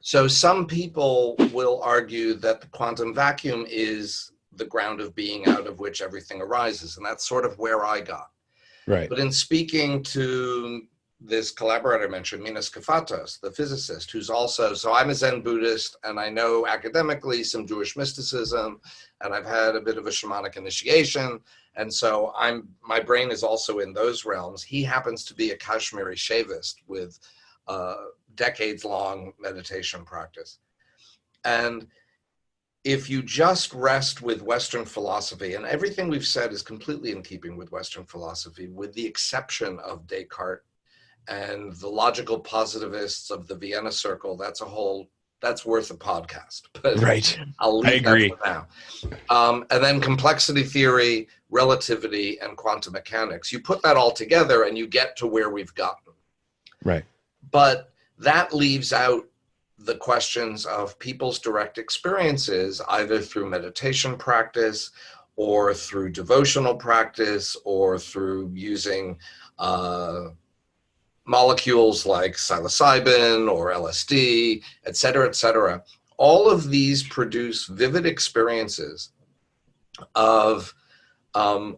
So some people will argue that the quantum vacuum is the ground of being out of which everything arises, and that's sort of where I got. Right. But in speaking to this collaborator I mentioned, Minas Kafatos, the physicist, who's also, so I'm a Zen Buddhist, and I know academically some Jewish mysticism, and I've had a bit of a shamanic initiation, and so my brain is also in those realms. He happens to be a Kashmiri Shaivist with decades-long meditation practice. And if you just rest with Western philosophy, and everything we've said is completely in keeping with Western philosophy, with the exception of Descartes and the logical positivists of the Vienna Circle, that's worth a podcast. But Right. I'll leave that for now. And then complexity theory, relativity, and quantum mechanics. You put that all together and you get to where we've gotten. Right. But that leaves out the questions of people's direct experiences, either through meditation practice or through devotional practice or through using molecules like psilocybin or LSD, et cetera, et cetera. All of these produce vivid experiences of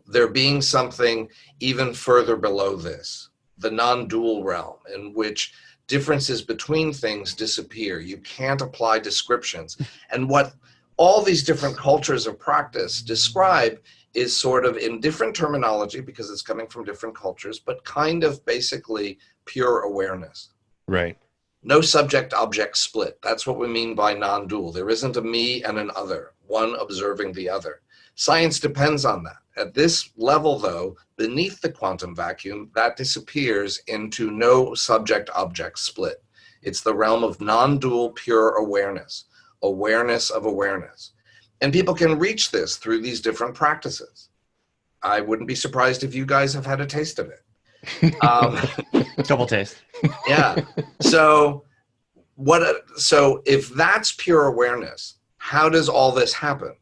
there being something even further below this, the non-dual realm, in which differences between things disappear. You can't apply descriptions. And what all these different cultures of practice describe is sort of in different terminology, because it's coming from different cultures, but kind of basically pure awareness. Right. No subject-object split. That's what we mean by non-dual. There isn't a me and an other, one observing the other. Science depends on that. At this level, though, beneath the quantum vacuum, that disappears into no subject-object split. It's the realm of non-dual pure awareness, awareness of awareness. And people can reach this through these different practices. I wouldn't be surprised if you guys have had a taste of it. Couple tastes. Yeah. So if that's pure awareness, how does all this happen?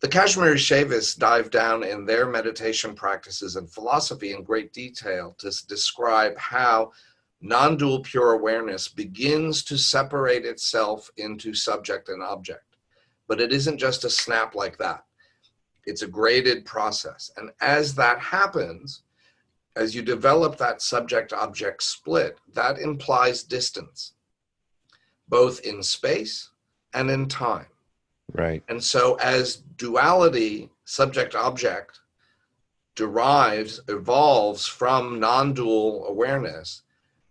The Kashmiri Shaivists dive down in their meditation practices and philosophy in great detail to describe how non-dual pure awareness begins to separate itself into subject and object. But it isn't just a snap like that. It's a graded process. And as that happens, as you develop that subject-object split, that implies distance, both in space and in time. Right. And so as duality, subject-object, evolves from non-dual awareness,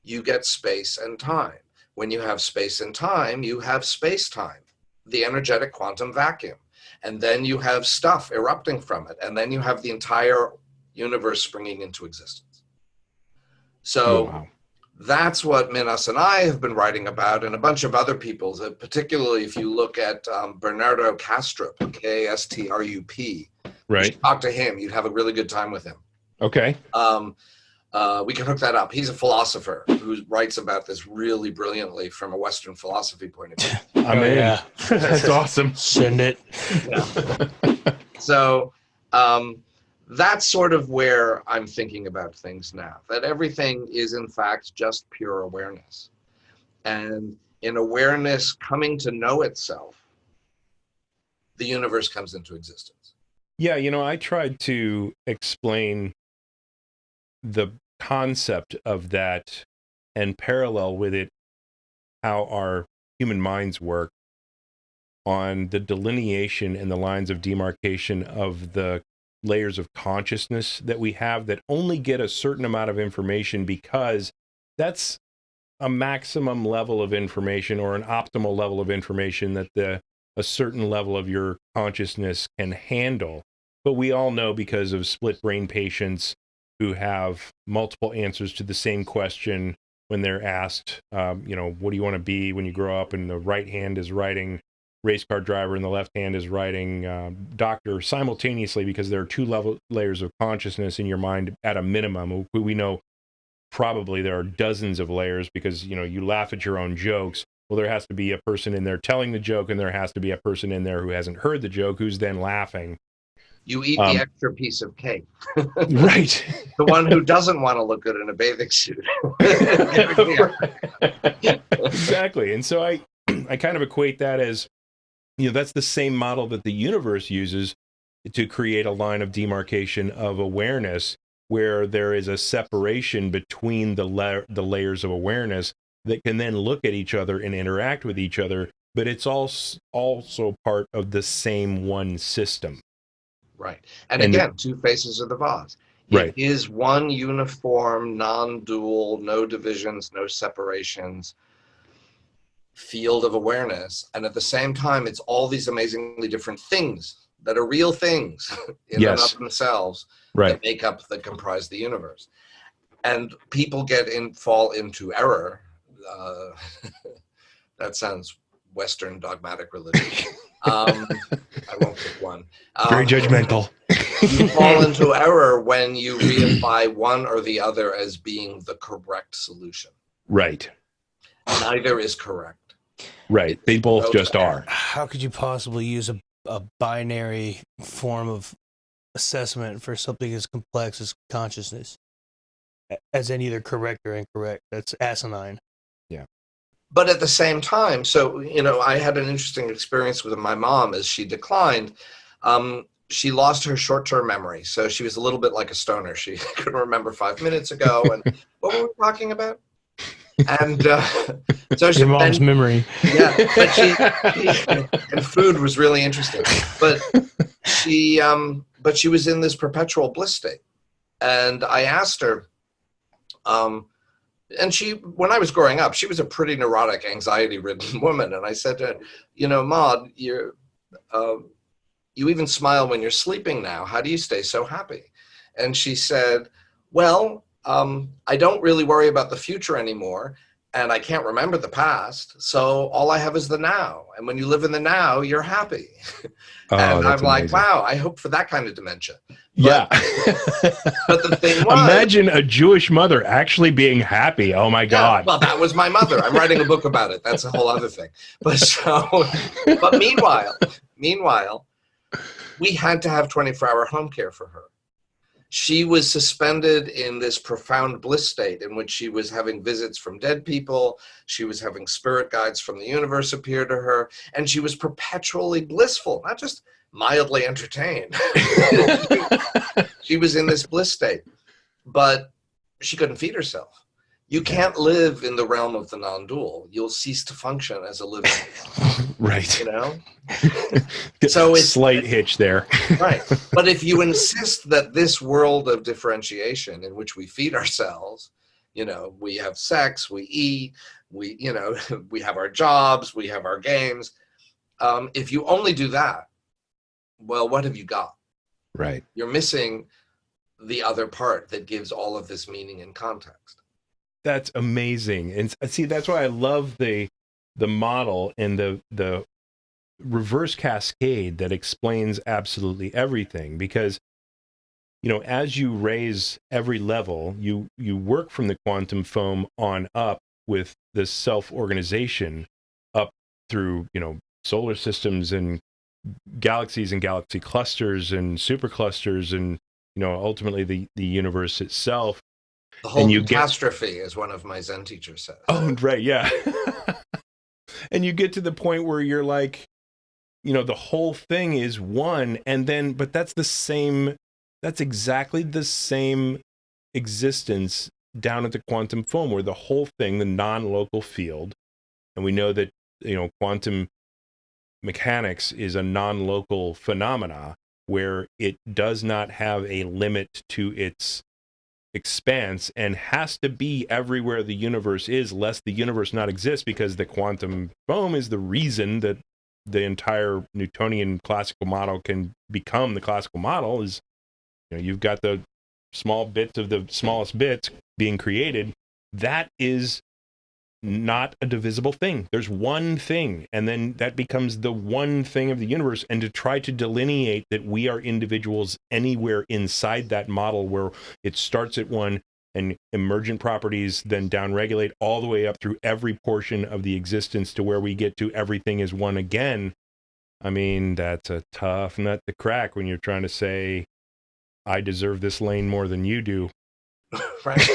you get space and time. When you have space and time, you have space-time, the energetic quantum vacuum. And then you have stuff erupting from it. And then you have the entire universe springing into existence. So wow. That's what Minas and I have been writing about, and a bunch of other people, particularly if you look at Bernardo Kastrup, K-A-S-T-R-U-P. Right. You should talk to him. You'd have a really good time with him. Okay. We can hook that up. He's a philosopher who writes about this really brilliantly from a Western philosophy point of view. Yeah. That's awesome. Send it. Yeah. So that's sort of where I'm thinking about things now, that everything is in fact just pure awareness. And in awareness coming to know itself, the universe comes into existence. Yeah, I tried to explain the concept of that and parallel with it how our human minds work on the delineation and the lines of demarcation of the layers of consciousness that we have that only get a certain amount of information because that's a maximum level of information or an optimal level of information that a certain level of your consciousness can handle. But we all know, because of split brain patients who have multiple answers to the same question when they're asked, what do you want to be when you grow up? And the right hand is writing race car driver and the left hand is writing doctor simultaneously, because there are two layers of consciousness in your mind at a minimum. We know probably there are dozens of layers, because you laugh at your own jokes. Well, there has to be a person in there telling the joke, and there has to be a person in there who hasn't heard the joke who's then laughing. You eat the extra piece of cake. Right. The one who doesn't want to look good in a bathing suit. Exactly. And so I kind of equate that as, that's the same model that the universe uses to create a line of demarcation of awareness, where there is a separation between the layers of awareness that can then look at each other and interact with each other, but it's also part of the same one system. Right. And again, two faces of the vase. It is one uniform, non-dual, no divisions, no separations field of awareness. And at the same time, it's all these amazingly different things that are real things in and of themselves that comprise the universe. And people fall into error. That sounds Western dogmatic religion. I won't pick one. Very judgmental. You fall into error when you reify one or the other as being the correct solution. Right. Neither is correct. Right. They both just are. How could you possibly use a binary form of assessment for something as complex as consciousness as in either correct or incorrect? That's asinine. Yeah. But at the same time, so, I had an interesting experience with my mom as she declined. She lost her short-term memory. So she was a little bit like a stoner. She couldn't remember 5 minutes ago. And what were we talking about? And so your mom's memory. Yeah, but and food was really interesting. But she was in this perpetual bliss state. And I asked her, and when I was growing up, she was a pretty neurotic, anxiety-ridden woman. And I said to her, Maud, you even smile when you're sleeping now. How do you stay so happy? And she said, well, I don't really worry about the future anymore, and I can't remember the past, so all I have is the now. And when you live in the now, you're happy. And I'm like, amazing. Wow, I hope for that kind of dementia. But the thing was, imagine a Jewish mother actually being happy. Oh my God. Well, that was my mother. I'm writing a book about it. That's a whole other thing. But meanwhile, we had to have 24-hour home care for her. She was suspended in this profound bliss state in which she was having visits from dead people. She was having spirit guides from the universe appear to her, and she was perpetually blissful, not just mildly entertained. She was in this bliss state, but she couldn't feed herself. You can't live in the realm of the non-dual. You'll cease to function as a living. Right. So it's slight hitch there. Right. But if you insist that this world of differentiation in which we feed ourselves, we have sex, we eat, we have our jobs, we have our games. If you only do that, well, what have you got? Right. You're missing the other part that gives all of this meaning and context. That's amazing. And see, that's why I love the model and the reverse cascade that explains absolutely everything, because as you raise every level, you work from the quantum foam on up with this self-organization up through solar systems and galaxies and galaxy clusters and superclusters and ultimately the universe itself. The whole catastrophe, as one of my Zen teachers says. Oh, right, yeah. And you get to the point where you're like, the whole thing is one, but that's exactly the same existence down at the quantum foam, where the whole thing, the non-local field, and we know that, quantum mechanics is a non-local phenomena where it does not have a limit to its expanse and has to be everywhere the universe is, lest the universe not exist, because the quantum foam is the reason that the entire Newtonian classical model can become the classical model. Is you've got the small bits of the smallest bits being created. That is not a divisible thing. There's one thing, and then that becomes the one thing of the universe. And to try to delineate that we are individuals anywhere inside that model, where it starts at one and emergent properties then downregulate all the way up through every portion of the existence to where we get to everything is one again, I mean, that's a tough nut to crack when you're trying to say, I deserve this lane more than you do. Right.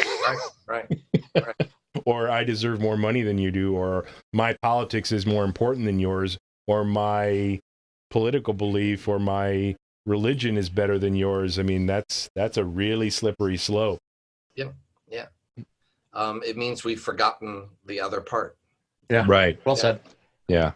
Or I deserve more money than you do, or my politics is more important than yours, or my political belief or my religion is better than yours. I mean, that's a really slippery slope. Yeah. It means we've forgotten the other part. Yeah. Right. Well said. Yeah.